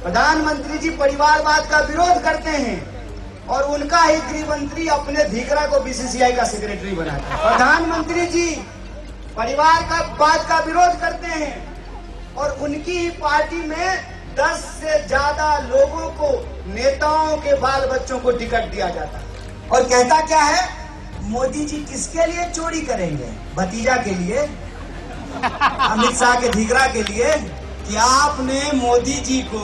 प्रधानमंत्री जी परिवारवाद का विरोध करते हैं और उनका ही गृह मंत्री अपने धीकरा को बीसीसीआई का सेक्रेटरी बनाता है। प्रधानमंत्री जी परिवारवाद का विरोध करते हैं और उनकी ही पार्टी में 10 से ज्यादा लोगों को, नेताओं के बाल बच्चों को टिकट दिया जाता है। और कहता क्या है, मोदी जी किसके लिए चोरी करेंगे? भतीजा के लिए, अमित शाह के धीकरा के लिए। कि आपने मोदी जी को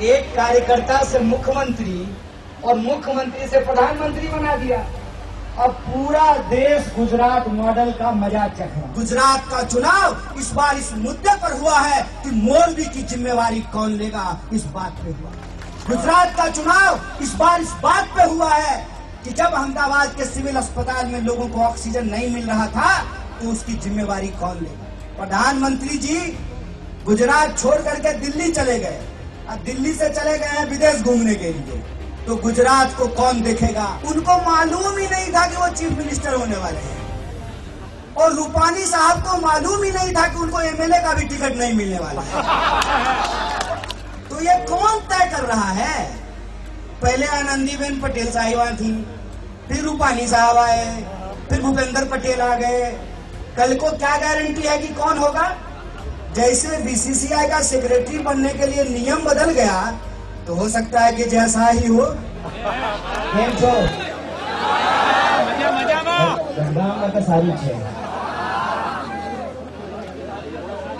एक कार्यकर्ता से मुख्यमंत्री और मुख्यमंत्री से प्रधानमंत्री बना दिया। अब पूरा देश गुजरात मॉडल का मजाक चख रहा है। गुजरात का चुनाव इस बार इस मुद्दे पर हुआ है कि मौलवी की जिम्मेवारी कौन लेगा, इस बात पे हुआ। गुजरात का चुनाव इस बार इस बात पे हुआ है कि जब अहमदाबाद के सिविल अस्पताल में लोगों को ऑक्सीजन नहीं मिल रहा था तो उसकी जिम्मेवारी कौन लेगा। प्रधानमंत्री जी गुजरात छोड़ करके दिल्ली चले गए और दिल्ली से चले गए हैं विदेश घूमने के लिए, तो गुजरात को कौन देखेगा? उनको मालूम ही नहीं था कि वो चीफ मिनिस्टर होने वाले हैं और रूपानी साहब को मालूम ही नहीं था कि उनको एमएलए का भी टिकट नहीं मिलने वाला है। तो ये कौन तय कर रहा है? पहले आनंदीबेन पटेल साहिबा थी, फिर रूपानी साहब आए, फिर भूपेंद्र पटेल आ गए। कल को क्या गारंटी है कि कौन होगा? जैसे बीसीसीआई का सेक्रेटरी बनने के लिए नियम बदल गया तो हो सकता है कि जैसा ही हो। सारी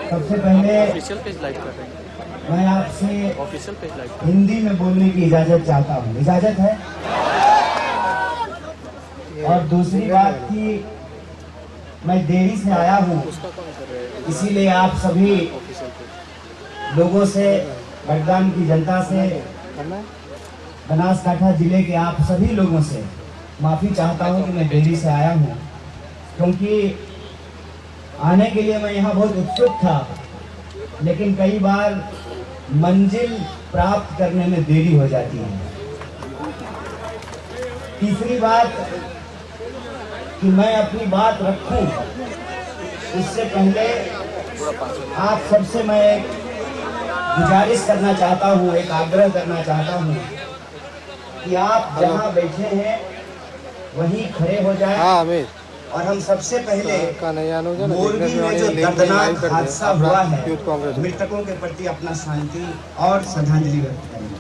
सबसे पहले मैं आपसे हिंदी में बोलने की इजाजत चाहता हूँ, इजाजत है? और दूसरी बात कि मैं देरी से आया हूँ, इसीलिए आप सभी लोगों से, बडगाम की जनता से, बनासकांठा जिले के आप सभी लोगों से माफ़ी चाहता हूँ कि मैं देरी से आया हूँ, क्योंकि आने के लिए मैं यहाँ बहुत उत्सुक था, लेकिन कई बार मंजिल प्राप्त करने में देरी हो जाती है। तीसरी बात कि मैं अपनी बात रखूं उससे पहले आप सबसे मैं एक गुजारिश करना चाहता हूं, एक आग्रह करना चाहता हूं कि आप जहां बैठे हैं वहीं खड़े हो जाएं और हम सबसे पहले मोरबी में जो दर्दनाक हादसा हुआ है, मृतकों के प्रति अपना शांति और श्रद्धांजलि व्यक्त करें।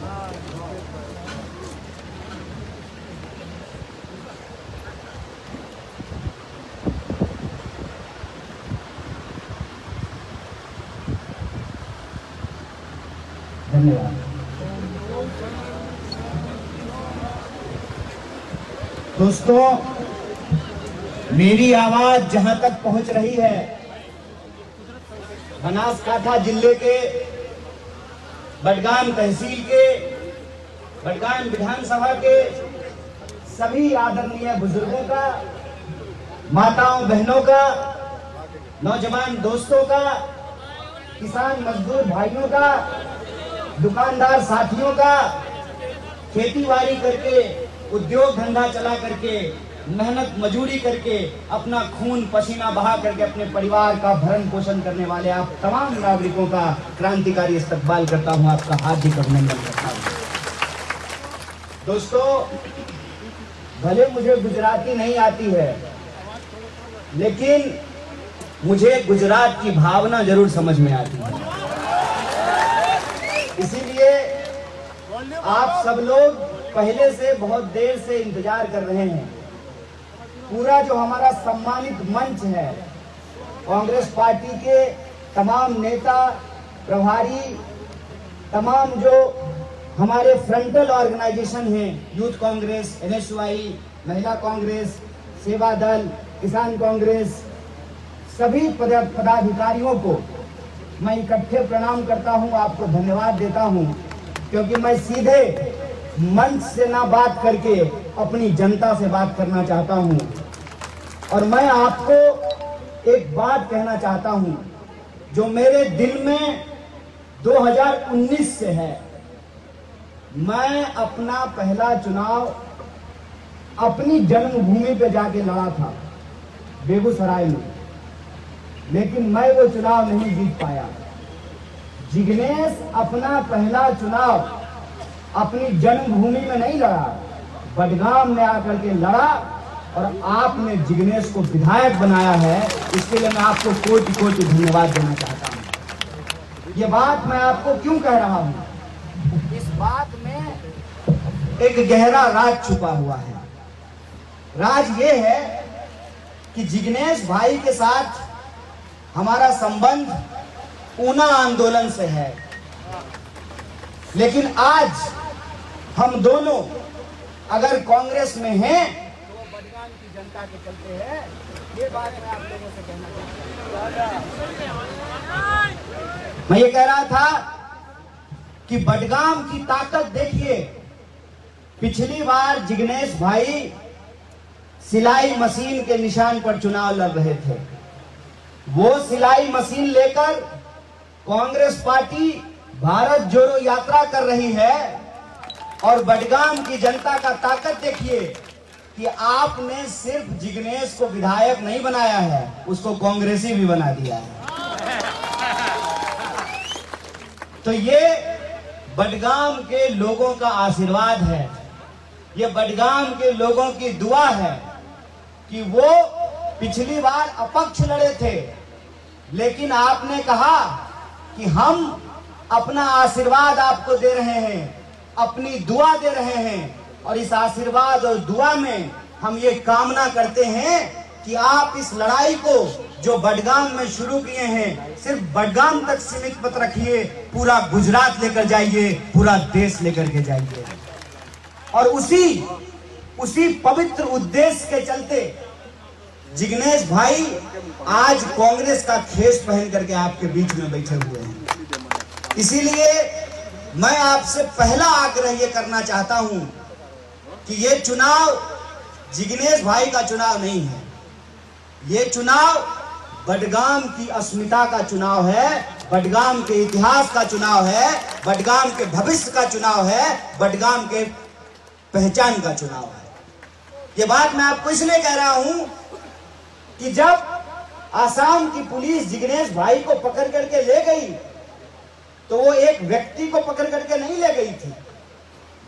धन्यवाद। दोस्तों, मेरी आवाज जहां तक पहुंच रही है, बनासकांठा जिले के बडगाम तहसील के, बडगाम विधानसभा के सभी आदरणीय बुजुर्गों का, माताओं बहनों का, नौजवान दोस्तों का, किसान मजदूर भाइयों का, दुकानदार साथियों का, खेती-बाड़ी करके, उद्योग धंधा चला करके, मेहनत मजूरी करके, अपना खून पसीना बहा करके अपने परिवार का भरण पोषण करने वाले आप तमाम नागरिकों का क्रांतिकारी इस्तकबाल करता हूं, आपका हार्दिक अभिनंदन करता हूं। दोस्तों, भले मुझे गुजराती नहीं आती है, लेकिन मुझे गुजरात की भावना जरूर समझ में आती है। इसीलिए आप सब लोग पहले से बहुत देर से इंतजार कर रहे हैं। पूरा जो हमारा सम्मानित मंच है, कांग्रेस पार्टी के तमाम नेता, प्रभारी, तमाम जो हमारे फ्रंटल ऑर्गेनाइजेशन हैं, यूथ कांग्रेस, एनएसयूआई, महिला कांग्रेस, सेवा दल, किसान कांग्रेस, सभी पदाधिकारियों को मैं इकट्ठे प्रणाम करता हूं, आपको धन्यवाद देता हूं, क्योंकि मैं सीधे मंच से ना बात करके अपनी जनता से बात करना चाहता हूं। और मैं आपको एक बात कहना चाहता हूं जो मेरे दिल में 2019 से है। मैं अपना पहला चुनाव अपनी जन्मभूमि पे जाके लड़ा था, बेगूसराय में, लेकिन मैं वो चुनाव नहीं जीत पाया। जिग्नेश अपना पहला चुनाव अपनी जन्मभूमि में नहीं लड़ा, बडगाम में आकर के लड़ा और आपने जिग्नेश को विधायक बनाया है। इसके लिए मैं आपको कोटि कोटि धन्यवाद देना चाहता हूं। ये बात मैं आपको क्यों कह रहा हूं? इस बात में एक गहरा राज छुपा हुआ है। राज ये है कि जिग्नेश भाई के साथ हमारा संबंध ऊना आंदोलन से है, लेकिन आज हम दोनों अगर कांग्रेस में हैं तो बडगाम की जनता के चलते हैं। ये बात मैं आप लोगों से कहना चाहता हूं। मैं ये कह रहा था कि बडगाम की ताकत देखिए। पिछली बार जिग्नेश भाई सिलाई मशीन के निशान पर चुनाव लड़ रहे थे। वो सिलाई मशीन लेकर कांग्रेस पार्टी भारत जोड़ो यात्रा कर रही है और बडगाम की जनता का ताकत देखिए कि आपने सिर्फ जिग्नेश को विधायक नहीं बनाया है, उसको कांग्रेसी भी बना दिया है। तो ये बडगाम के लोगों का आशीर्वाद है, ये बडगाम के लोगों की दुआ है कि वो पिछली बार अपक्ष लड़े थे, लेकिन आपने कहा कि हम अपना आशीर्वाद आपको दे रहे हैं, अपनी दुआ दे रहे हैं, और इस आशीर्वाद और दुआ में हम ये कामना करते हैं कि आप इस लड़ाई को जो बडगाम में शुरू किए हैं सिर्फ बडगाम तक सीमित मत रखिए, पूरा गुजरात लेकर जाइए, पूरा देश लेकर के जाइए। और उसी पवित्र उद्देश्य के चलते जिग्नेश भाई आज कांग्रेस का खेस पहन करके आपके बीच में बैठे हुए हैं। इसीलिए मैं आपसे पहला आग्रह ये करना चाहता हूं कि ये चुनाव जिग्नेश भाई का चुनाव नहीं है, ये चुनाव बडगाम की अस्मिता का चुनाव है, बडगाम के इतिहास का चुनाव है, बडगाम के भविष्य का चुनाव है, बडगाम के पहचान का चुनाव है। ये बात मैं आपको इसलिए कह रहा हूं कि जब आसाम की पुलिस जिग्नेश भाई को पकड़ करके ले गई तो वो एक व्यक्ति को पकड़ करके नहीं ले गई थी,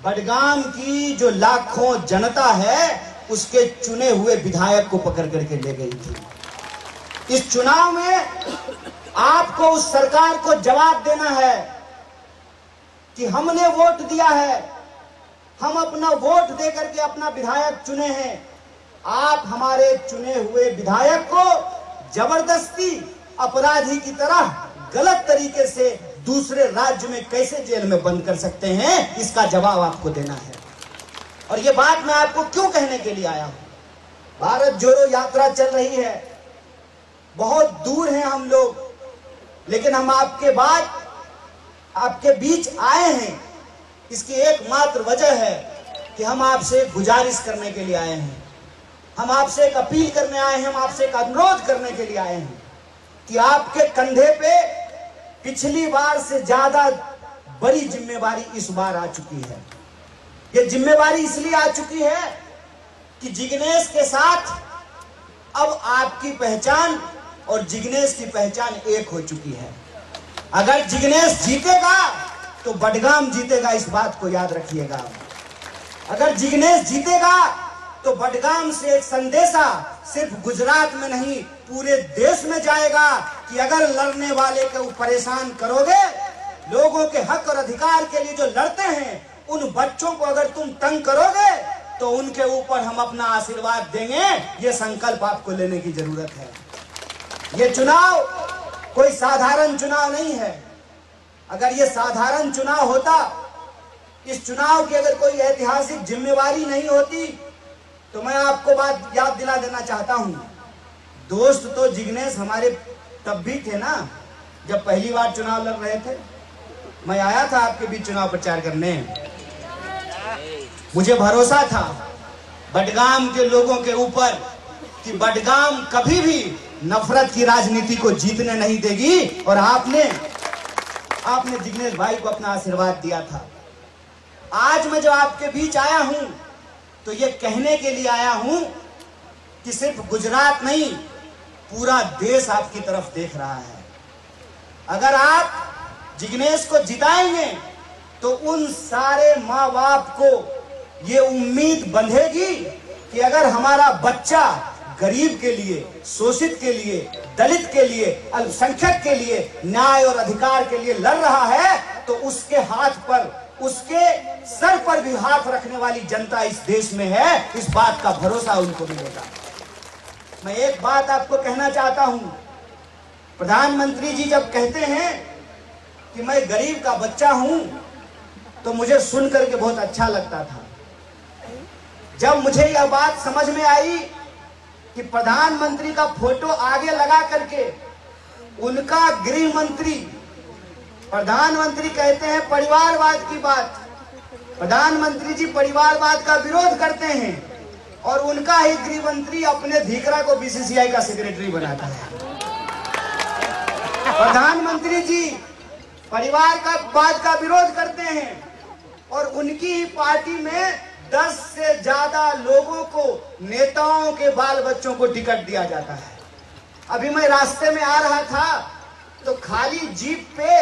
बडगाम की जो लाखों जनता है उसके चुने हुए विधायक को पकड़ करके ले गई थी। इस चुनाव में आपको उस सरकार को जवाब देना है कि हमने वोट दिया है, हम अपना वोट देकर के अपना विधायक चुने हैं, आप हमारे चुने हुए विधायक को जबरदस्ती अपराधी की तरह गलत तरीके से दूसरे राज्य में कैसे जेल में बंद कर सकते हैं, इसका जवाब आपको देना है। और ये बात मैं आपको क्यों कहने के लिए आया हूं? भारत जोड़ो यात्रा चल रही है, बहुत दूर हैं हम लोग, लेकिन हम आपके बाद आपके बीच आए हैं। इसकी एकमात्र वजह है कि हम आपसे गुजारिश करने के लिए आए हैं, हम आपसे एक अपील करने आए हैं, हम आपसे एक अनुरोध करने के लिए आए हैं कि आपके कंधे पे पिछली बार से ज्यादा बड़ी जिम्मेवारी इस बार आ चुकी है। ये जिम्मेवारी इसलिए आ चुकी है कि जिग्नेश के साथ अब आपकी पहचान और जिग्नेश की पहचान एक हो चुकी है। अगर जिग्नेश जीतेगा तो बडगाम जीतेगा, इस बात को याद रखिएगा। अगर जिग्नेश जीतेगा तो बडगाम से एक संदेशा सिर्फ गुजरात में नहीं पूरे देश में जाएगा कि अगर लड़ने वाले को परेशान करोगे, लोगों के हक और अधिकार के लिए जो लड़ते हैं उन बच्चों को अगर तुम तंग करोगे तो उनके ऊपर हम अपना आशीर्वाद देंगे। ये संकल्प आपको लेने की जरूरत है। ये चुनाव कोई साधारण चुनाव नहीं है। अगर ये साधारण चुनाव होता, इस चुनाव की अगर कोई ऐतिहासिक जिम्मेवारी नहीं होती, तो मैं आपको बात याद दिला देना चाहता हूं। दोस्त तो जिग्नेश हमारे तब भी थे ना, जब पहली बार चुनाव लड़ रहे थे। मैं आया था आपके बीच चुनाव प्रचार करने, मुझे भरोसा था बडगाम के लोगों के ऊपर कि बडगाम कभी भी नफरत की राजनीति को जीतने नहीं देगी, और आपने जिग्नेश भाई को अपना आशीर्वाद दिया था। आज मैं जो आपके बीच आया हूं तो ये कहने के लिए आया हूं कि सिर्फ गुजरात नहीं, पूरा देश आपकी तरफ देख रहा है। अगर आप जिग्नेश को जिताएंगे तो उन सारे माँ बाप को ये उम्मीद बंधेगी कि अगर हमारा बच्चा गरीब के लिए, शोषित के लिए, दलित के लिए, अल्पसंख्यक के लिए न्याय और अधिकार के लिए लड़ रहा है तो उसके हाथ पर, उसके सर पर भी हाथ रखने वाली जनता इस देश में है। इस बात का भरोसा उनको मिलेगा। मैं एक बात आपको कहना चाहता हूं, प्रधानमंत्री जी जब कहते हैं कि मैं गरीब का बच्चा हूं तो मुझे सुन करके बहुत अच्छा लगता था। जब मुझे यह बात समझ में आई कि प्रधानमंत्री का फोटो आगे लगा करके उनका गृह मंत्री, प्रधानमंत्री कहते हैं परिवारवाद की बात, प्रधानमंत्री जी परिवारवाद का विरोध करते हैं और उनका ही गृह मंत्री अपने धीकरा को बीसीसीआई का सेक्रेटरी बनाता है। प्रधानमंत्री जी परिवारवाद का विरोध करते हैं और उनकी ही पार्टी में 10 से ज्यादा लोगों को, नेताओं के बाल बच्चों को टिकट दिया जाता है। अभी मैं रास्ते में आ रहा था तो खाली जीप पे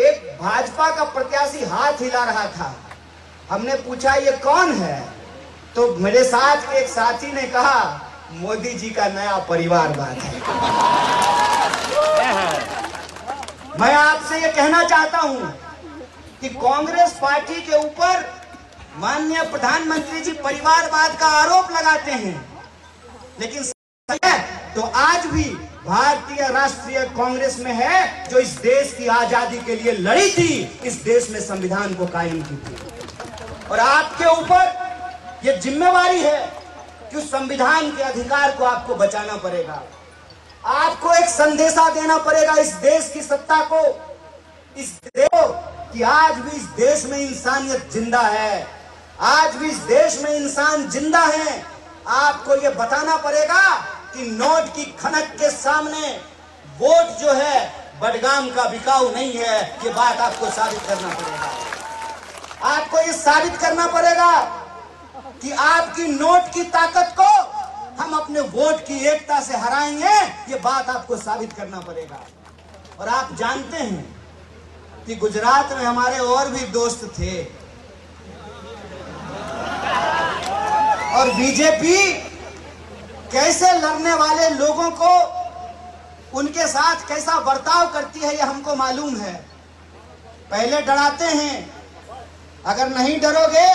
एक भाजपा का प्रत्याशी हाथ हिला रहा था। हमने पूछा ये कौन है, तो मेरे साथ के एक साथी ने कहा मोदी जी का नया परिवारवाद है। मैं आपसे ये कहना चाहता हूं कि कांग्रेस पार्टी के ऊपर माननीय प्रधानमंत्री जी परिवारवाद का आरोप लगाते हैं, लेकिन तो आज भी भारतीय राष्ट्रीय कांग्रेस में है जो इस देश की आजादी के लिए लड़ी थी, इस देश में संविधान को कायम की थी। और आपके ऊपर यह जिम्मेवारी है कि उस संविधान के अधिकार को आपको बचाना पड़ेगा। आपको एक संदेशा देना पड़ेगा इस देश की सत्ता को, इस देश को कि आज भी इस देश में इंसानियत जिंदा है, आज भी इस देश में इंसान जिंदा है। आपको ये बताना पड़ेगा कि नोट की खनक के सामने वोट जो है बडगाम का बिकाऊ नहीं है। ये बात आपको साबित करना पड़ेगा। आपको ये साबित करना पड़ेगा कि आपकी नोट की ताकत को हम अपने वोट की एकता से हराएंगे। ये बात आपको साबित करना पड़ेगा। और आप जानते हैं कि गुजरात में हमारे और भी दोस्त थे और बीजेपी कैसे लड़ने वाले लोगों को उनके साथ कैसा बर्ताव करती है ये हमको मालूम है। पहले डराते हैं, अगर नहीं डरोगे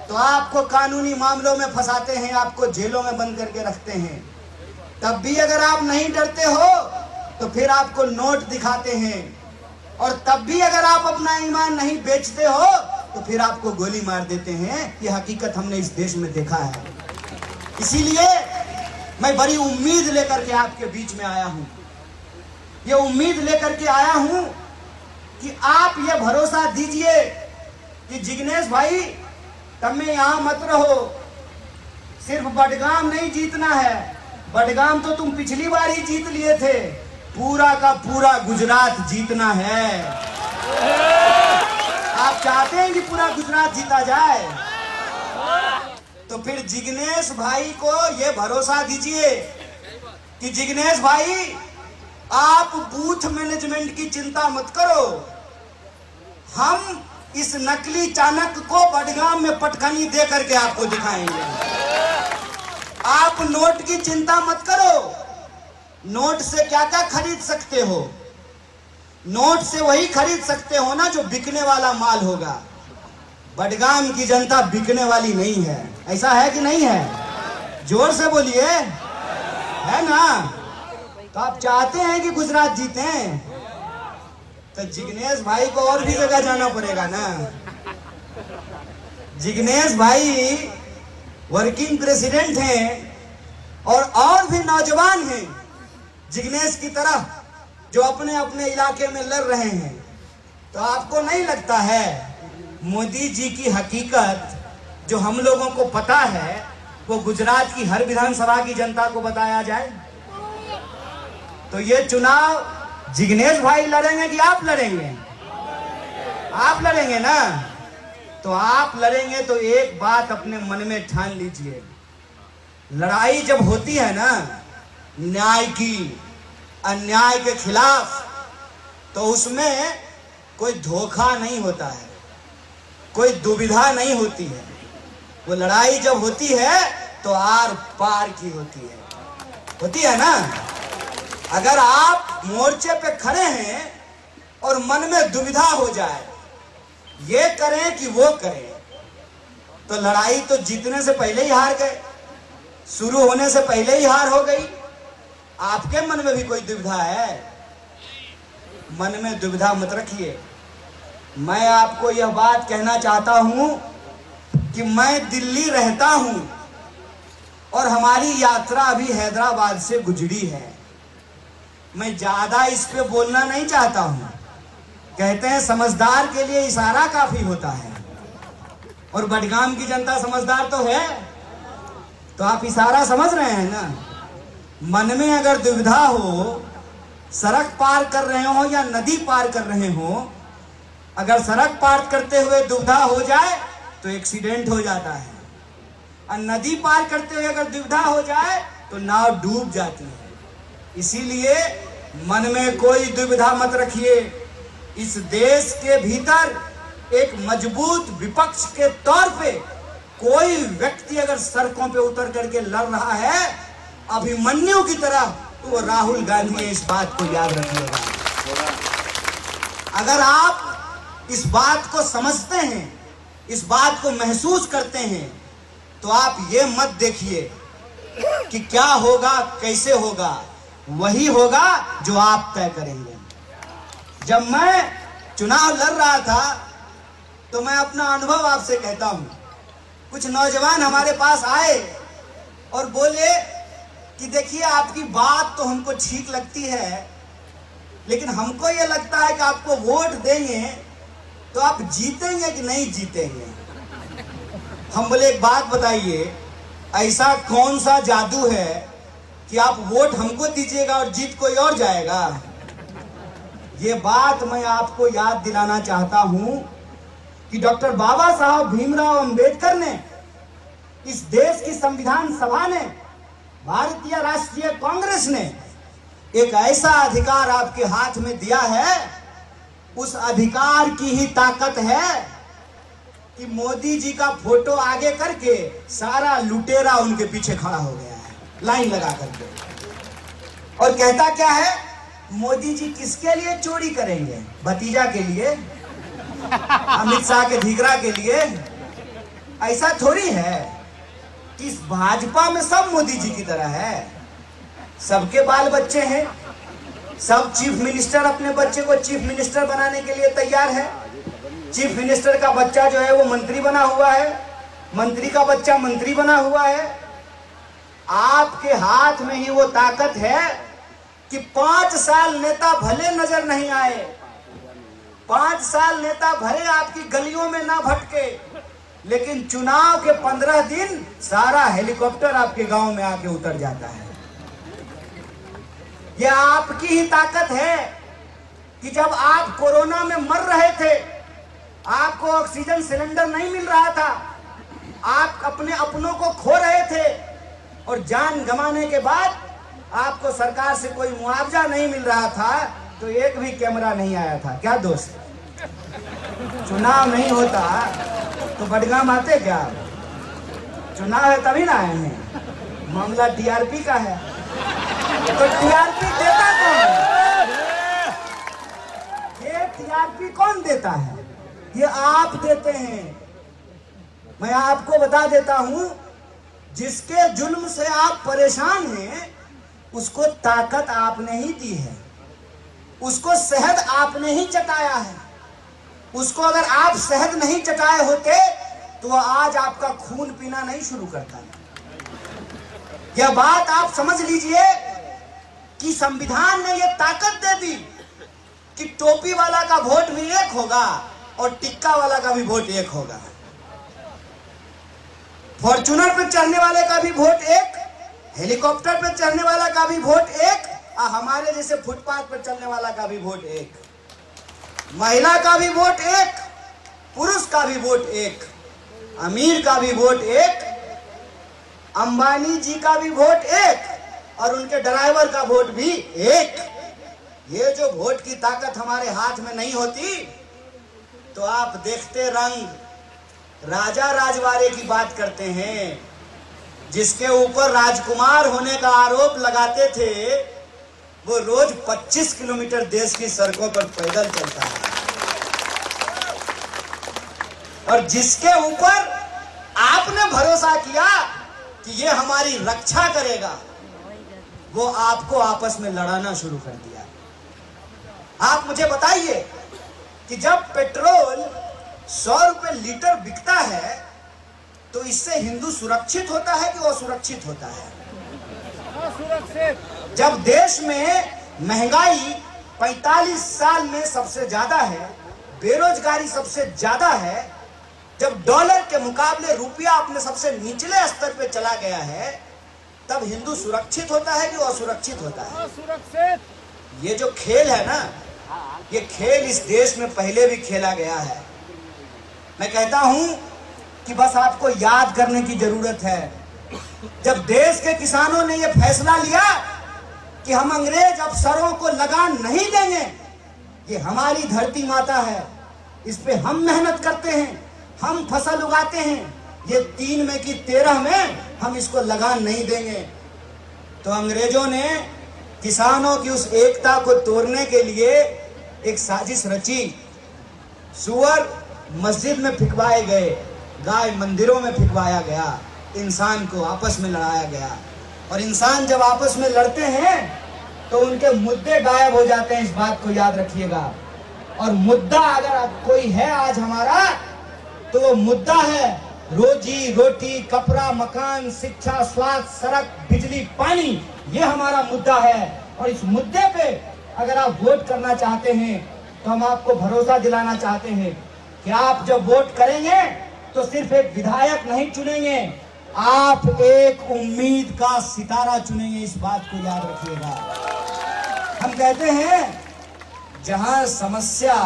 तो आपको कानूनी मामलों में फंसाते हैं, आपको जेलों में बंद करके रखते हैं। तब भी अगर आप नहीं डरते हो तो फिर आपको नोट दिखाते हैं, और तब भी अगर आप अपना ईमान नहीं बेचते हो तो फिर आपको गोली मार देते हैं। ये हकीकत हमने इस देश में देखा है। इसीलिए मैं बड़ी उम्मीद लेकर के आपके बीच में आया हूं। ये उम्मीद लेकर के आया हूं कि आप ये भरोसा दीजिए कि जिग्नेश भाई तब में यहां मत रहो, सिर्फ बडगाम नहीं जीतना है। बडगाम तो तुम पिछली बार ही जीत लिए थे, पूरा का पूरा गुजरात जीतना है। आप चाहते हैं कि पूरा गुजरात जीता जाए, तो फिर जिग्नेश भाई को ये भरोसा दीजिए कि जिग्नेश भाई आप बूथ मैनेजमेंट की चिंता मत करो, हम इस नकली चाणक्य को बडगाम में पटखनी दे करके आपको दिखाएंगे। आप नोट की चिंता मत करो, नोट से क्या क्या खरीद सकते हो, नोट से वही खरीद सकते हो ना जो बिकने वाला माल होगा। बडगाम की जनता बिकने वाली नहीं है, ऐसा है कि नहीं है? जोर से बोलिए, है ना? तो आप चाहते हैं कि गुजरात जीते, तो जिग्नेश भाई को और भी जगह जाना पड़ेगा ना। जिग्नेश भाई वर्किंग प्रेसिडेंट हैं और भी नौजवान हैं जिग्नेश की तरह जो अपने अपने इलाके में लड़ रहे हैं। तो आपको नहीं लगता है मोदी जी की हकीकत जो हम लोगों को पता है वो गुजरात की हर विधानसभा की जनता को बताया जाए? तो ये चुनाव जिग्नेश भाई लड़ेंगे कि आप लड़ेंगे? आप लड़ेंगे ना। तो आप लड़ेंगे तो एक बात अपने मन में ठान लीजिए, लड़ाई जब होती है ना न्याय की, अन्याय के खिलाफ, तो उसमें कोई धोखा नहीं होता है, कोई दुविधा नहीं होती है। वो लड़ाई जब होती है तो आर पार की होती है ना। अगर आप मोर्चे पे खड़े हैं और मन में दुविधा हो जाए, ये करें कि वो करें, तो लड़ाई तो जीतने से पहले ही हार गए, शुरू होने से पहले ही हार हो गई। आपके मन में भी कोई दुविधा है? मन में दुविधा मत रखिए। मैं आपको यह बात कहना चाहता हूं कि मैं दिल्ली रहता हूं और हमारी यात्रा अभी हैदराबाद से गुजरी है। मैं ज्यादा इस पे बोलना नहीं चाहता हूं। कहते हैं समझदार के लिए इशारा काफी होता है, और बडगाम की जनता समझदार तो है, तो आप इशारा समझ रहे हैं ना। मन में अगर दुविधा हो, सड़क पार कर रहे हो या नदी पार कर रहे हो, अगर सड़क पार करते हुए दुविधा हो जाए तो एक्सीडेंट हो जाता है, और नदी पार करते हुए अगर दुविधा हो जाए तो नाव डूब जाती है। इसीलिए मन में कोई दुविधा मत रखिए। इस देश के भीतर एक मजबूत विपक्ष के तौर पे कोई व्यक्ति अगर सड़कों पे उतर करके लड़ रहा है अभिमन्यु की तरह, तो वो राहुल गांधी है। इस बात को याद रखिएगा। अगर आप इस बात को समझते हैं, इस बात को महसूस करते हैं, तो आप ये मत देखिए कि क्या होगा, कैसे होगा। वही होगा जो आप तय करेंगे। जब मैं चुनाव लड़ रहा था तो मैं अपना अनुभव आपसे कहता हूं। कुछ नौजवान हमारे पास आए और बोले कि देखिए आपकी बात तो हमको ठीक लगती है, लेकिन हमको ये लगता है कि आपको वोट देंगे तो आप जीतेंगे कि नहीं जीतेंगे। हम बोले एक बात बताइए, ऐसा कौन सा जादू है कि आप वोट हमको दीजिएगा और जीत कोई और जाएगा। ये बात मैं आपको याद दिलाना चाहता हूं कि डॉक्टर बाबा साहब भीमराव अंबेडकर ने, इस देश की संविधान सभा ने, भारतीय राष्ट्रीय कांग्रेस ने एक ऐसा अधिकार आपके हाथ में दिया है, उस अधिकार की ही ताकत है कि मोदी जी का फोटो आगे करके सारा लुटेरा उनके पीछे खड़ा हो गया है लाइन लगा करके, और कहता क्या है, मोदी जी किसके लिए चोरी करेंगे? भतीजा के लिए, अमित शाह के धिगरा के लिए? ऐसा थोड़ी है कि इस भाजपा में सब मोदी जी की तरह है। सबके बाल बच्चे हैं, सब चीफ मिनिस्टर अपने बच्चे को चीफ मिनिस्टर बनाने के लिए तैयार है। चीफ मिनिस्टर का बच्चा जो है वो मंत्री बना हुआ है, मंत्री का बच्चा मंत्री बना हुआ है। आपके हाथ में ही वो ताकत है कि 5 साल नेता भले नजर नहीं आए, 5 साल नेता भले आपकी गलियों में ना भटके, लेकिन चुनाव के 15 दिन सारा हेलीकॉप्टर आपके गांव में आके उतर जाता है। यह आपकी ही ताकत है कि जब आप कोरोना में मर रहे थे, आपको ऑक्सीजन सिलेंडर नहीं मिल रहा था, आप अपने अपनों को खो रहे थे, और जान गंवाने के बाद आपको सरकार से कोई मुआवजा नहीं मिल रहा था, तो एक भी कैमरा नहीं आया था। क्या दोस्त, चुनाव नहीं होता तो बडगाम आते क्या? चुनाव है तभी ना आए हैं। मामला टीआरपी का है, तो टीआरपी देता कौन? ये टीआरपी कौन देता है? ये आप देते हैं। मैं आपको बता देता हूं, जिसके जुल्म से आप परेशान हैं, उसको ताकत आपने ही दी है, उसको शहद आपने ही चटाया है। उसको अगर आप शहद नहीं चटाए होते तो आज आपका खून पीना नहीं शुरू करता। यह बात आप समझ लीजिए कि संविधान ने यह ताकत दे दी कि टोपी वाला का वोट भी एक होगा और टिक्का वाला का भी वोट एक होगा, फॉर्च्यूनर पे चढ़ने वाले का भी वोट एक, हेलीकॉप्टर पे चढ़ने वाला का भी वोट एक, और हमारे जैसे फुटपाथ पर चलने वाला का भी वोट एक, महिला का भी वोट एक, पुरुष का भी वोट एक, अमीर का भी वोट एक, अंबानी जी का भी वोट एक, और उनके ड्राइवर का वोट भी एक। ये जो वोट की ताकत हमारे हाथ में नहीं होती तो आप देखते रंग राजा राजवाड़े की बात करते हैं, जिसके ऊपर राजकुमार होने का आरोप लगाते थे, वो रोज 25 किलोमीटर देश की सड़कों पर पैदल चलता है। और जिसके ऊपर आपने भरोसा किया कि ये हमारी रक्षा करेगा, वो आपको आपस में लड़ाना शुरू कर दिया। आप मुझे बताइए कि जब पेट्रोल 100 रुपए लीटर बिकता है तो इससे हिंदू सुरक्षित होता है कि असुरक्षित होता है? सुरक्षित। जब देश में महंगाई 45 साल में सबसे ज्यादा है, बेरोजगारी सबसे ज्यादा है, जब डॉलर के मुकाबले रुपया अपने सबसे निचले स्तर पे चला गया है, तब हिंदू सुरक्षित होता है कि असुरक्षित होता है? असुरक्षित। ये जो खेल है ना, ये खेल इस देश में पहले भी खेला गया है। मैं कहता हूं कि बस आपको याद करने की जरूरत है। जब देश के किसानों ने यह फैसला लिया कि हम अंग्रेज अफसरों को लगान नहीं देंगे, ये हमारी धरती माता है, इस पे हम मेहनत करते हैं, हम फसल उगाते हैं, ये 3 में की 13 में हम इसको लगान नहीं देंगे, तो अंग्रेजों ने किसानों की उस एकता को तोड़ने के लिए एक साजिश रची। सुअर मस्जिद में फिकवाए गए, गाय मंदिरों में फिकवाया गया, इंसान को आपस में लड़ाया गया। और इंसान जब आपस में लड़ते हैं तो उनके मुद्दे गायब हो जाते हैं, इस बात को याद रखिएगा। और मुद्दा अगर कोई है आज हमारा, तो वो मुद्दा है रोजी रोटी, कपड़ा, मकान, शिक्षा, स्वास्थ्य, सड़क, बिजली, पानी। ये हमारा मुद्दा है। और इस मुद्दे पे अगर आप वोट करना चाहते हैं तो हम आपको भरोसा दिलाना चाहते हैं कि आप जब वोट करेंगे तो सिर्फ एक विधायक नहीं चुनेंगे, आप एक उम्मीद का सितारा चुनेंगे। इस बात को याद रखिएगा। हम कहते हैं जहां समस्या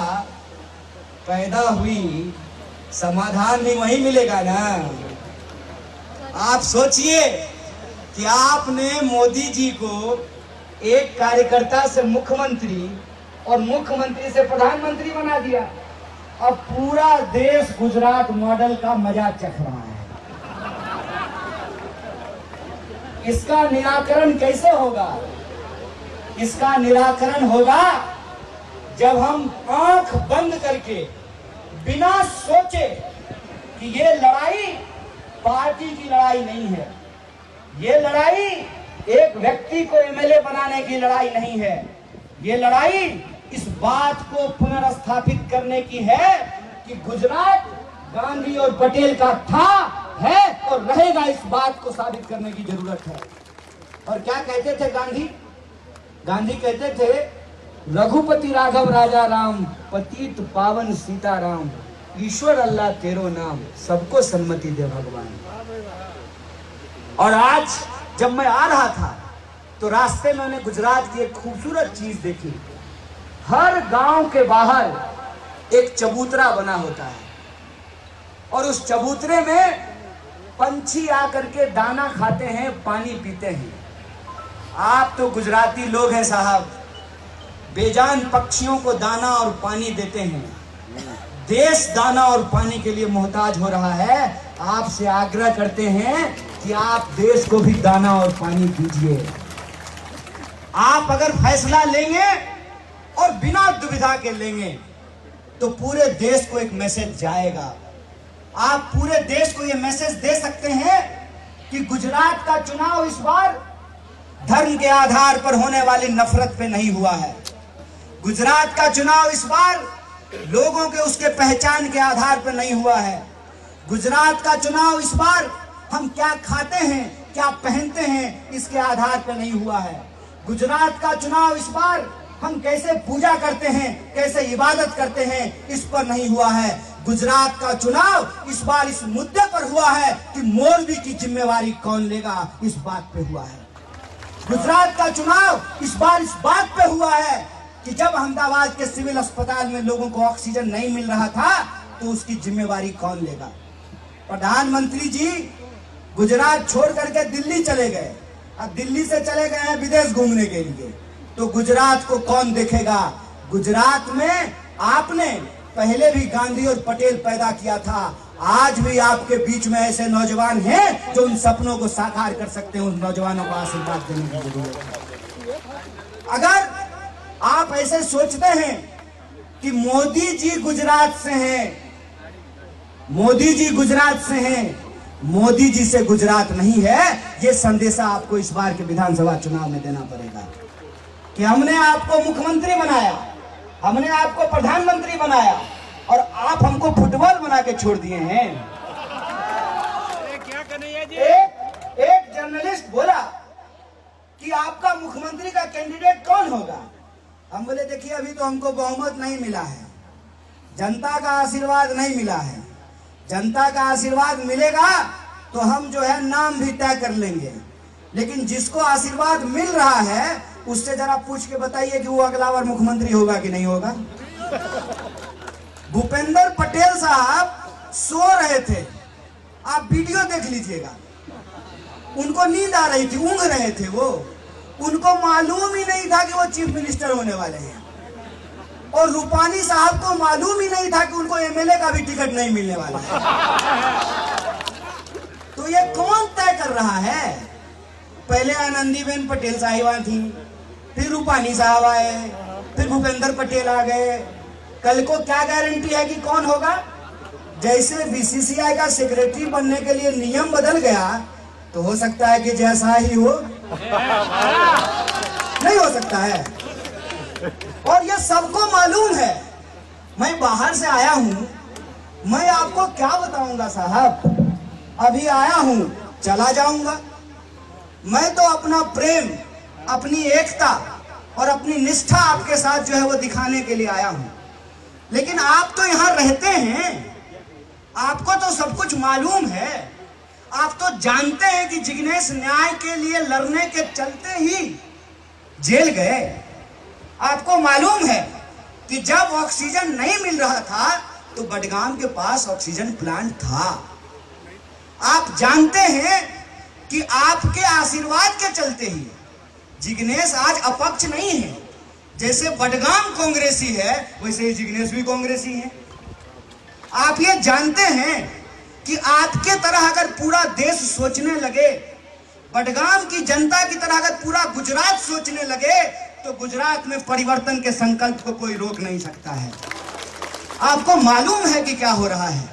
पैदा हुई, समाधान भी वहीं मिलेगा ना। आप सोचिए कि आपने मोदी जी को एक कार्यकर्ता से मुख्यमंत्री और मुख्यमंत्री से प्रधानमंत्री बना दिया। अब पूरा देश गुजरात मॉडल का मजा चख रहा है। इसका निराकरण कैसे होगा? इसका निराकरण होगा जब हम आंख बंद करके बिना सोचे कि ये लड़ाई पार्टी की लड़ाई नहीं है, ये लड़ाई एक व्यक्ति को एमएलए बनाने की लड़ाई नहीं है, ये लड़ाई इस बात को पुनर्स्थापित करने की है कि गुजरात गांधी और पटेल का था, है और रहेगा। इस बात को साबित करने की जरूरत है। और क्या कहते थे गांधी? गांधी कहते थे, रघुपति राघव राजा राम, पतित पावन सीताराम, ईश्वर अल्लाह तेरो नाम, सबको सन्मति दे भगवान। और आज जब मैं आ रहा था तो रास्ते में मैंने गुजरात की एक खूबसूरत चीज देखी। हर गांव के बाहर एक चबूतरा बना होता है और उस चबूतरे में पंछी आकर के दाना खाते हैं, पानी पीते हैं। आप तो गुजराती लोग हैं साहब, बेजान पक्षियों को दाना और पानी देते हैं। देश दाना और पानी के लिए मोहताज हो रहा है। आपसे आग्रह करते हैं कि आप देश को भी दाना और पानी दीजिए। आप अगर फैसला लेंगे और बिना दुविधा के लेंगे तो पूरे देश को एक मैसेज जाएगा। आप पूरे देश को यह मैसेज दे सकते हैं कि गुजरात का चुनाव इस बार धर्म के आधार पर होने वाली नफरत पे नहीं हुआ है। गुजरात का चुनाव इस बार लोगों के उसके पहचान के आधार पर नहीं हुआ है। गुजरात का चुनाव इस बार हम क्या खाते हैं, क्या पहनते हैं, इसके आधार पर नहीं हुआ है। गुजरात का चुनाव इस बार हम कैसे पूजा करते हैं, कैसे इबादत करते हैं, इस पर नहीं हुआ है। गुजरात का चुनाव इस बार इस मुद्दे पर हुआ है कि मौलवी की जिम्मेवारी कौन लेगा, इस बात पे हुआ है। गुजरात का चुनाव इस बार इस बात पे हुआ है कि जब अहमदाबाद के सिविल अस्पताल में लोगों को ऑक्सीजन नहीं मिल रहा था तो उसकी जिम्मेवारी कौन लेगा। प्रधानमंत्री जी गुजरात छोड़ करके दिल्ली चले गए, अब दिल्ली से चले गए हैं विदेश घूमने के लिए, तो गुजरात को कौन देखेगा। गुजरात में आपने पहले भी गांधी और पटेल पैदा किया था। आज भी आपके बीच में ऐसे नौजवान हैं जो उन सपनों को साकार कर सकते हैं। उन नौजवानों को आशीर्वाद देने की जरूरत है। अगर आप ऐसे सोचते हैं कि मोदी जी गुजरात से हैं, मोदी जी गुजरात से हैं, मोदी जी से गुजरात नहीं है, ये संदेशा आपको इस बार के विधानसभा चुनाव में देना पड़ेगा कि हमने आपको मुख्यमंत्री बनाया, हमने आपको प्रधानमंत्री बनाया और आप हमको फुटबॉल बना के छोड़ दिए हैं। क्या कन्हैया जी? एक जर्नलिस्ट बोला कि आपका मुख्यमंत्री का कैंडिडेट कौन होगा? हम बोले देखिए अभी तो हमको बहुमत नहीं मिला है, जनता का आशीर्वाद नहीं मिला है। जनता का आशीर्वाद मिलेगा तो हम जो है नाम भी तय कर लेंगे, लेकिन जिसको आशीर्वाद मिल रहा है उससे जरा पूछ के बताइए कि वो अगला बार मुख्यमंत्री होगा कि नहीं होगा। भूपेंद्र पटेल साहब सो रहे थे, आप वीडियो देख लीजिएगा, उनको नींद आ रही थी, ऊँघ रहे थे वो, उनको मालूम ही नहीं था कि वो चीफ मिनिस्टर होने वाले हैं। और रूपानी साहब को मालूम ही नहीं था कि उनको एमएलए का भी टिकट नहीं मिलने वाला है। तो ये कौन तय कर रहा है? पहले आनंदीबेन पटेल साहिबा थी, फिर रूपानी साहब आए, फिर भूपेंद्र पटेल आ गए। कल को क्या गारंटी है कि कौन होगा? जैसे बीसीसीआई का सेक्रेटरी बनने के लिए नियम बदल गया तो हो सकता है कि जैसा ही हो, नहीं हो सकता है। और ये सबको मालूम है। मैं बाहर से आया हूं, मैं आपको क्या बताऊंगा साहब, अभी आया हूं चला जाऊंगा। मैं तो अपना प्रेम, अपनी एकता और अपनी निष्ठा आपके साथ जो है वो दिखाने के लिए आया हूं। लेकिन आप तो यहां रहते हैं, आपको तो सब कुछ मालूम है। आप तो जानते हैं कि जिग्नेश न्याय के लिए लड़ने के चलते ही जेल गए। आपको मालूम है कि जब ऑक्सीजन नहीं मिल रहा था तो बडगाम के पास ऑक्सीजन प्लांट था। आप जानते हैं कि आपके आशीर्वाद के चलते ही जिग्नेश आज अपक्ष नहीं है। जैसे बडगाम कांग्रेसी है वैसे ही जिग्नेश भी कांग्रेसी है। आप ये जानते हैं कि आपके तरह अगर पूरा देश सोचने लगे, बडगाम की जनता की तरह अगर पूरा गुजरात सोचने लगे तो गुजरात में परिवर्तन के संकल्प को कोई रोक नहीं सकता है। आपको मालूम है कि क्या हो रहा है।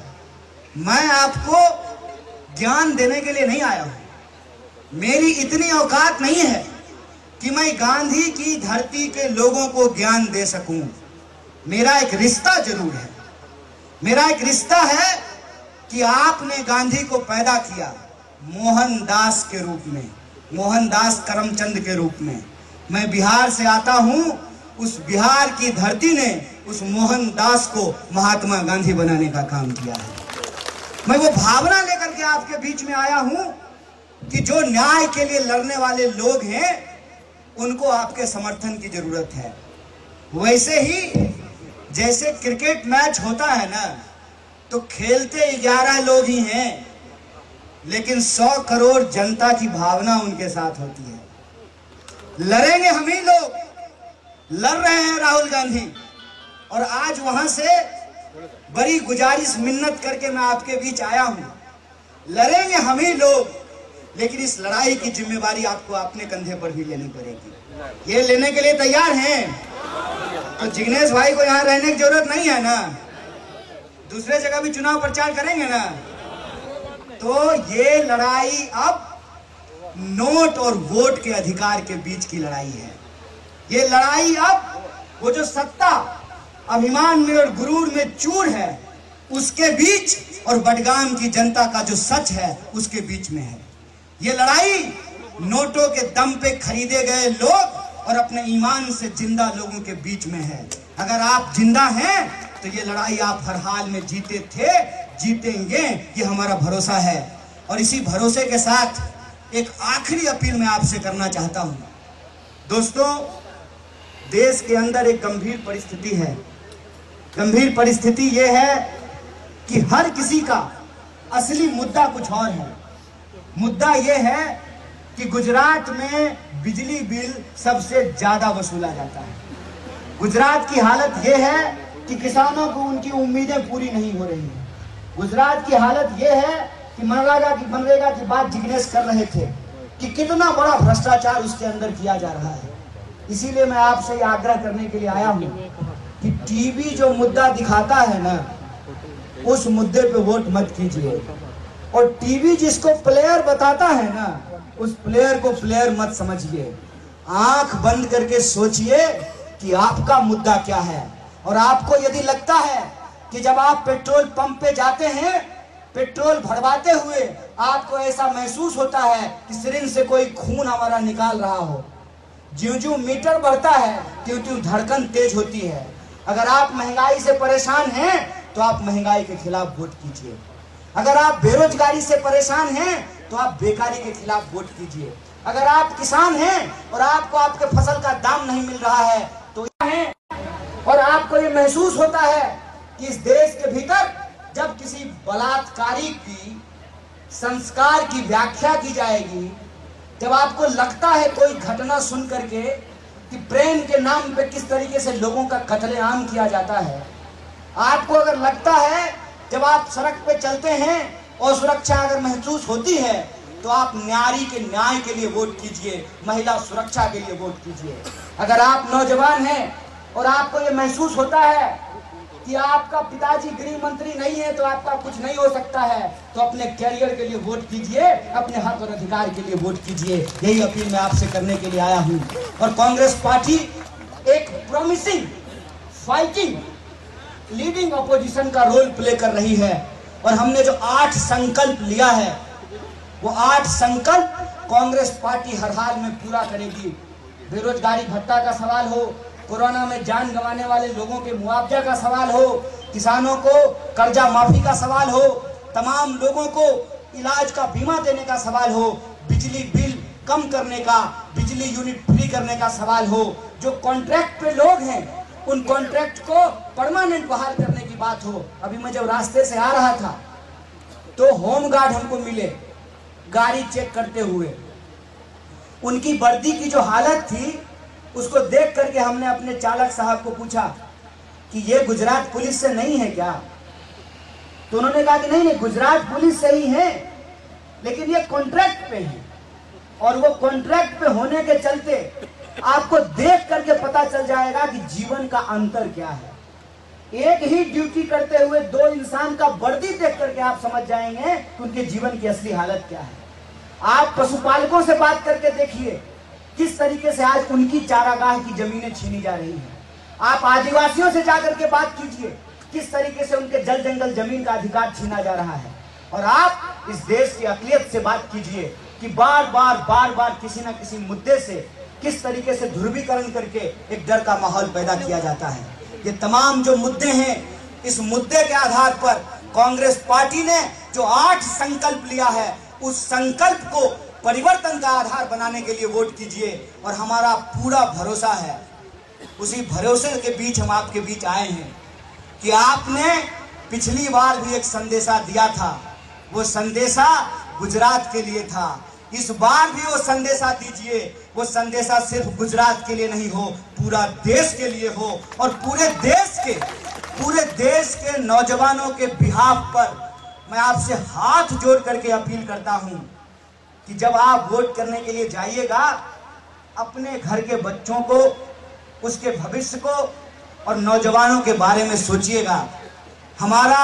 मैं आपको ज्ञान देने के लिए नहीं आया हूं। मेरी इतनी औकात नहीं है कि मैं गांधी की धरती के लोगों को ज्ञान दे सकूं। मेरा एक रिश्ता जरूर है। मेरा एक रिश्ता है कि आपने गांधी को पैदा किया मोहनदास के रूप में, मोहनदास करमचंद के रूप में। मैं बिहार से आता हूं, उस बिहार की धरती ने उस मोहनदास को महात्मा गांधी बनाने का काम किया है। मैं वो भावना लेकर के आपके बीच में आया हूं कि जो न्याय के लिए लड़ने वाले लोग हैं उनको आपके समर्थन की जरूरत है। वैसे ही जैसे क्रिकेट मैच होता है ना, तो खेलते 11 लोग ही हैं, लेकिन 100 करोड़ जनता की भावना उनके साथ होती है। लड़ेंगे हम ही लोग, लड़ रहे हैं राहुल गांधी। और आज वहां से बड़ी गुजारिश मिन्नत करके मैं आपके बीच आया हूं। लड़ेंगे हम ही लोग, लेकिन इस लड़ाई की जिम्मेवारी आपको अपने कंधे पर भी लेनी पड़ेगी। ये लेने के लिए तैयार हैं? तो जिग्नेश भाई को यहाँ रहने की जरूरत नहीं है ना, दूसरे जगह भी चुनाव प्रचार करेंगे ना। तो ये लड़ाई अब नोट और वोट के अधिकार के बीच की लड़ाई है। ये लड़ाई अब वो जो सत्ता अभिमान में और गुरूर में चूर है उसके बीच और बडगाम की जनता का जो सच है उसके बीच में है। ये लड़ाई नोटों के दम पे खरीदे गए लोग और अपने ईमान से जिंदा लोगों के बीच में है। अगर आप जिंदा हैं तो ये लड़ाई आप हर हाल में जीते थे, जीतेंगे, ये हमारा भरोसा है। और इसी भरोसे के साथ एक आखिरी अपील मैं आपसे करना चाहता हूं। दोस्तों, देश के अंदर एक गंभीर परिस्थिति है। गंभीर परिस्थिति ये है कि हर किसी का असली मुद्दा कुछ और है। मुद्दा ये है कि गुजरात में बिजली बिल सबसे ज्यादा वसूला जाता है। गुजरात की हालत ये है कि किसानों को उनकी उम्मीदें पूरी नहीं हो रही हैं। गुजरात की हालत यह है कि मनरेगा की बात जिग्नेश कर रहे थे कि कितना बड़ा भ्रष्टाचार उसके अंदर किया जा रहा है। इसीलिए मैं आपसे ये आग्रह करने के लिए आया हूँ कि टीवी जो मुद्दा दिखाता है ना, उस मुद्दे पे वोट मत कीजिए, और टीवी जिसको प्लेयर बताता है ना, उस प्लेयर को प्लेयर मत समझिए। आंख बंद करके सोचिए कि आपका मुद्दा क्या है। और आपको यदि लगता है कि जब आप पेट्रोल पंप पे जाते हैं, पेट्रोल भरवाते हुए आपको ऐसा महसूस होता है कि सिरिंज से कोई खून हमारा निकाल रहा हो, ज्यों-ज्यों मीटर बढ़ता है त्यों-त्यों धड़कन तेज होती है। अगर आप महंगाई से परेशान हैं तो आप महंगाई के खिलाफ वोट कीजिए। अगर आप बेरोजगारी से परेशान हैं तो आप बेकारी के खिलाफ वोट कीजिए। अगर आप किसान हैं और आपको आपके फसल का दाम नहीं मिल रहा है तो है, और आपको ये महसूस होता है कि इस देश के भीतर जब किसी बलात्कारी की संस्कार की व्याख्या की जाएगी, जब आपको लगता है कोई घटना सुन करके कि प्रेम के नाम पे किस तरीके से लोगों का कत्लेआम किया जाता है, आपको अगर लगता है, जब आप सड़क पे चलते हैं और सुरक्षा अगर महसूस होती है, तो आप नारी के न्याय के लिए वोट कीजिए, महिला सुरक्षा के लिए वोट कीजिए। अगर आप नौजवान हैं और आपको ये महसूस होता है कि आपका पिताजी गृह मंत्री नहीं है तो आपका कुछ नहीं हो सकता है, तो अपने कैरियर के लिए वोट कीजिए, अपने हक और अधिकार के लिए वोट कीजिए। यही अपील मैं आपसे करने के लिए आया हूं। और कांग्रेस पार्टी एक प्रॉमिसिंग, फाइटिंग, लीडिंग अपोजिशन का रोल प्ले कर रही है। और हमने जो 8 संकल्प लिया है, वो 8 संकल्प कांग्रेस पार्टी हर हाल में पूरा करेगी। बेरोजगारी भत्ता का सवाल हो, कोरोना में जान गंवाने वाले लोगों के मुआवजा का सवाल हो, किसानों को कर्जा माफी का सवाल हो, तमाम लोगों को इलाज का बीमा देने का सवाल हो, बिजली बिल कम करने का, बिजली यूनिट फ्री करने का सवाल हो, जो कॉन्ट्रैक्ट पे लोग हैं उन कॉन्ट्रैक्ट को परमानेंट बहाल करने की बात हो। अभी मैं जब रास्ते से आ रहा था तो होमगार्ड हमको मिले गाड़ी चेक करते हुए। उनकी वर्दी की जो हालत थी उसको देख करके हमने अपने चालक साहब को पूछा कि ये गुजरात पुलिस से नहीं है क्या? तो उन्होंने कहा कि नहीं, गुजरात पुलिस से ही है, लेकिन ये कॉन्ट्रैक्ट पे है। और वो कॉन्ट्रैक्ट पे होने के चलते आपको देख करके पता चल जाएगा कि जीवन का अंतर क्या है। एक ही ड्यूटी करते हुए 2 इंसान का वर्दी देख करके आप समझ जाएंगे कि उनके जीवन की असली हालत क्या है। आप पशुपालकों से बात करके देखिए किस तरीके से आज उनकी चारागाह की जमीनें छीनी जा रही हैं। आप आदिवासियों से जाकर के बात कीजिए किस तरीके से उनके जल जंगल जमीन का अधिकार छीना जा रहा है। और आप इस देश की अक़लियत से बात कीजिए कि बार बार किसी न किसी मुद्दे से किस तरीके से ध्रुवीकरण करके एक डर का माहौल पैदा किया जाता है। ये तमाम जो मुद्दे हैं, इस मुद्दे के आधार पर कांग्रेस पार्टी ने जो 8 संकल्प लिया है, उस संकल्प को परिवर्तन का आधार बनाने के लिए वोट कीजिए। और हमारा पूरा भरोसा है, उसी भरोसे के बीच हम आपके बीच आए हैं कि आपने पिछली बार भी एक संदेशा दिया था, वो संदेशा गुजरात के लिए था। इस बार भी वो संदेशा दीजिए, वो संदेशा सिर्फ गुजरात के लिए नहीं हो, पूरा देश के लिए हो। और पूरे देश के नौजवानों के बिहाफ पर मैं आपसे हाथ जोड़ करके अपील करता हूं कि जब आप वोट करने के लिए जाइएगा, अपने घर के बच्चों को, उसके भविष्य को और नौजवानों के बारे में सोचिएगा। हमारा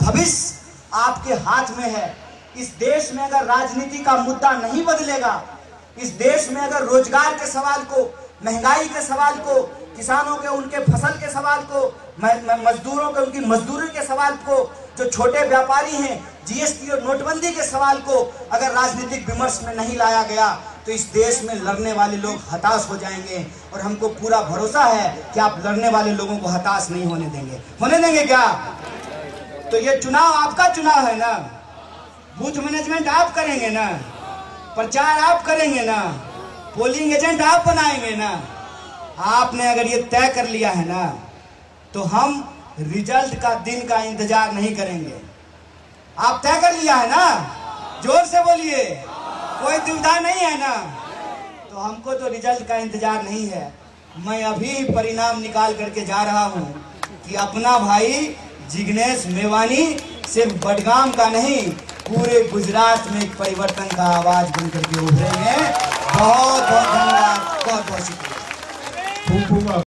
भविष्य आपके हाथ में है। इस देश में अगर राजनीति का मुद्दा नहीं बदलेगा, इस देश में अगर रोजगार के सवाल को, महंगाई के सवाल को, किसानों के उनके फसल के सवाल को, मजदूरों के उनकी मजदूरी के सवाल को, जो छोटे व्यापारी हैं, जीएसटी और नोटबंदी के सवाल को अगर राजनीतिक विमर्श में नहीं लाया गया तो इस देश में लड़ने वाले लोग हताश हो जाएंगे। और हमको पूरा भरोसा है कि आप लड़ने वाले लोगों को हताश नहीं होने देंगे। होने देंगे क्या? तो ये चुनाव आपका चुनाव है ना, बूथ मैनेजमेंट आप करेंगे ना, प्रचार आप करेंगे ना, पोलिंग एजेंट आप बनाएंगे ना। आपने अगर ये तय कर लिया है ना, तो हम रिजल्ट का दिन का इंतजार नहीं करेंगे। आप तय कर लिया है ना, जोर से बोलिए, कोई दुविधा नहीं है ना। तो हमको तो रिजल्ट का इंतजार नहीं है। मैं अभी परिणाम निकाल करके जा रहा हूँ। कि अपना भाई जिग्नेश मेवानी सिर्फ बडगाम का नहीं, पूरे गुजरात में एक परिवर्तन का आवाज बन करके उभरे हैं। बहुत बहुत धन्यवाद, बहुत बहुत शुक्रिया।